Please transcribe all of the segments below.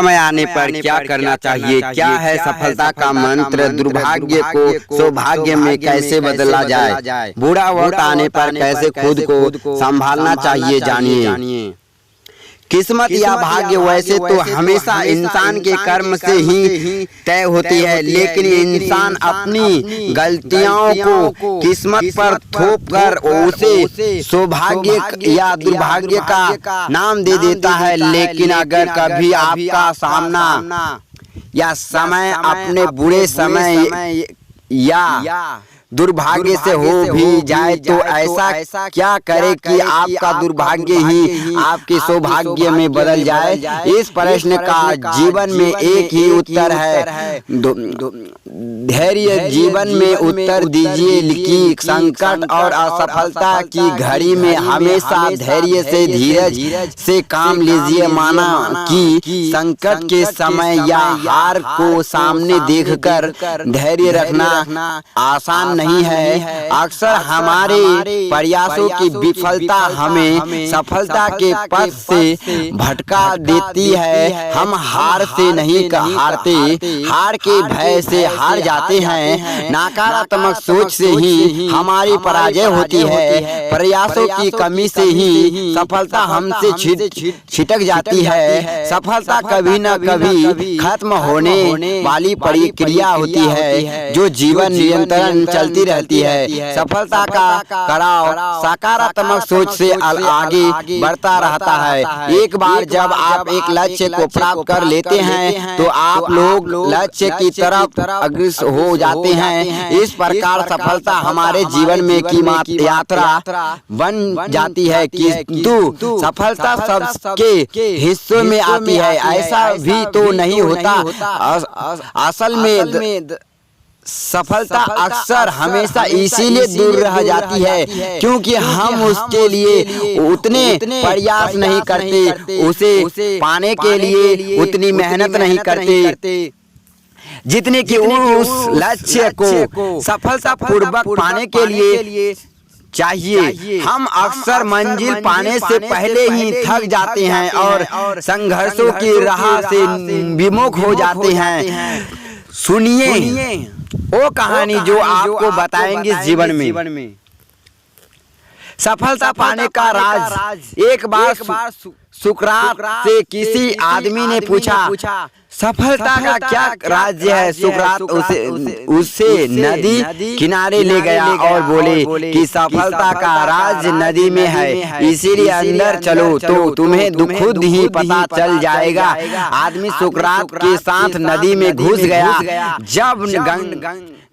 समय आने पर क्या करना चाहिए? क्या है सफलता का मंत्र? दुर्भाग्य को सौभाग्य में कैसे बदला जाए? बुरा वक्त आने पर कैसे खुद को संभालना चाहिए? जानिए। किस्मत या भाग्य वैसे तो हमेशा इंसान के कर्म से ही तय होती है, लेकिन इंसान अपनी गलतियों को किस्मत पर थोप कर उसे सौभाग्य या दुर्भाग्य का नाम दे देता है। लेकिन अगर कभी आपका सामना या समय अपने बुरे समय या दुर्भाग्य से हो भी जाए तो ऐसा क्या करे कि आपका दुर्भाग्य ही आपके सौभाग्य में बदल जाए? इस प्रश्न का जीवन में एक ही उत्तर है, धैर्य। जीवन में उत्तर दीजिए कि संकट और असफलता की घड़ी में हमेशा धैर्य से धीरज से काम लीजिए। माना कि संकट के समय या हार को सामने देखकर धैर्य रखना आसान नहीं है। अक्सर हमारे प्रयासों की विफलता हमें सफलता के पथ से भटका देती है। हम हार से नहीं हारते, हार के भय से हार जाते हैं। नकारात्मक सोच से ही हमारी पराजय होती है। प्रयासों की कमी से ही सफलता हमसे छिटक जाती है। सफलता कभी न कभी खत्म होने वाली प्रक्रिया होती है जो जीवन निरंतर चलती रहती है। सफलता का कड़ाव सकारात्मक सोच से आगे बढ़ता रहता है। एक बार जब आप एक लक्ष्य को प्राप्त कर लेते हैं तो आप लोग लक्ष्य की तरफ अग्रसर हो जाते हैं। इस प्रकार सफलता हमारे जीवन में की यात्रा बन जाती है। किंतु सफलता सबके हिस्सों में आती है ऐसा भी तो नहीं होता। असल में सफलता अक्सर हमेशा इसीलिए दूर रह जाती है क्योंकि हम उसके लिए उतने प्रयास नहीं करते, उसे पाने के लिए उतनी मेहनत नहीं करते जितने कि उस लक्ष्य को सफलतापूर्वक पाने के लिए चाहिए। हम अक्सर मंजिल पाने से पहले ही थक जाते हैं और संघर्षों की राह से विमुख हो जाते हैं। सुनिए वो कहानी जो आपको बताएंगे जीवन में सफलता पाने का राज। एक बार सुकरात से किसी आदमी ने पूछा सफलता का क्या राज्य है? सुकरात उसे नदी किनारे ले गया और बोले कि सफलता का राज नदी में है, इसीलिए अंदर चलो तो तुम्हें खुद ही पता चल जाएगा। आदमी सुकरात के साथ नदी में घुस गया। जब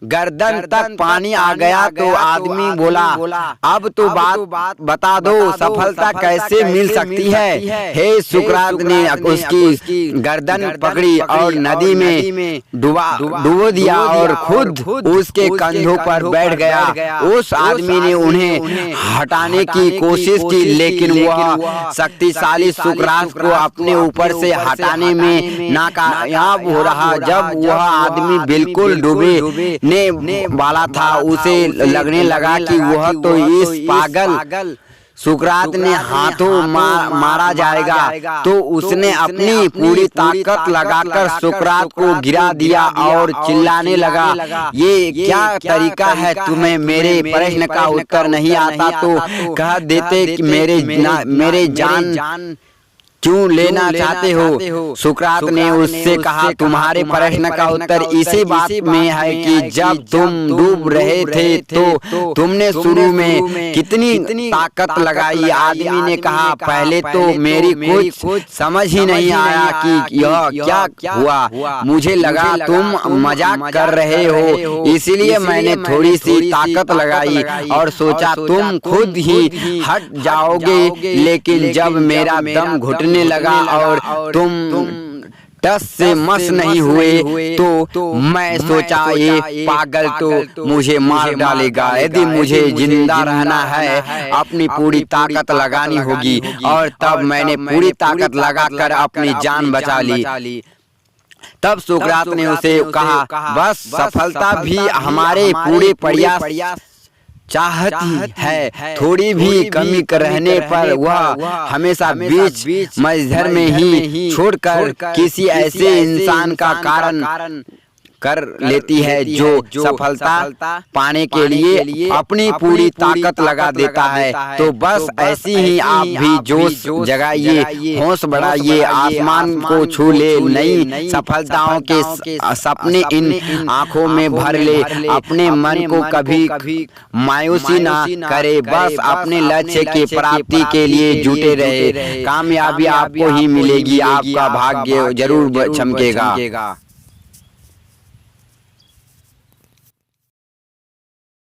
गर्दन तक पानी आ गया तो आदमी बोला अब तो बात बता दो, सफलता कैसे मिल सकती है? हे सुकरात ने उसकी गर्दन पकड़ी और नदी में डुबो दिया और खुद उसके कंधों पर बैठ गया। उस आदमी ने उन्हें हटाने की कोशिश की लेकिन वह शक्तिशाली सुकरात को अपने ऊपर से हटाने में नाकामयाब हो रहा। जब वह आदमी बिल्कुल डूबे ने वाला था उसे लगने लगा कि वह तो इस पागल सुकरात ने हाथों मारा जाएगा। तो उसने अपनी पूरी ताकत लगाकर सुकरात को गिरा दिया और चिल्लाने लगा ये क्या तरीका है? तुम्हें मेरे प्रश्न का उत्तर नहीं आता तो कह देते कि मेरे जान क्यों लेना चाहते हो? सुकरात ने उससे कहा तुम्हारे प्रश्न का उत्तर इसी बात में है कि जब तुम डूब रहे थे तो तुमने शुरू में कितनी ताकत लगाई। आदमी ने कहा पहले तो मेरी कुछ समझ ही नहीं आया कि यह क्या हुआ। मुझे लगा तुम मजाक कर रहे हो, इसलिए मैंने थोड़ी सी ताकत लगाई और सोचा तुम खुद ही हट जाओगे। लेकिन जब मेरा दम घुटने लगा और तुम टस से मस नहीं हुए तो मैं सोचा ये पागल तो मुझे मार डालेगा। यदि मुझे जिंदा रहना है अपनी पूरी ताकत लगानी होगी और तब मैंने पूरी ताकत लगाकर अपनी जान बचा ली। तब सुकरात ने उसे कहा बस सफलता भी हमारे पूरे प्रयास चाहती है। थोड़ी भी कमी रहने पर वह हमेशा बीच मझधर में ही छोड़कर किसी ऐसे इंसान का कारण कर लेती है जो सफलता पाने के लिए अपनी पूरी ताकत लगा देता है। तो बस ऐसी ही आप भी जोश जगाइए, हौसला बढ़ाइए, आसमान को छू ले, नई सफलताओं के सपने इन आंखों में भर ले। अपने मन को कभी मायूसी ना करे, बस अपने लक्ष्य की प्राप्ति के लिए जुटे रहे। कामयाबी आपको ही मिलेगी, आपका भाग्य जरूर चमकेगा।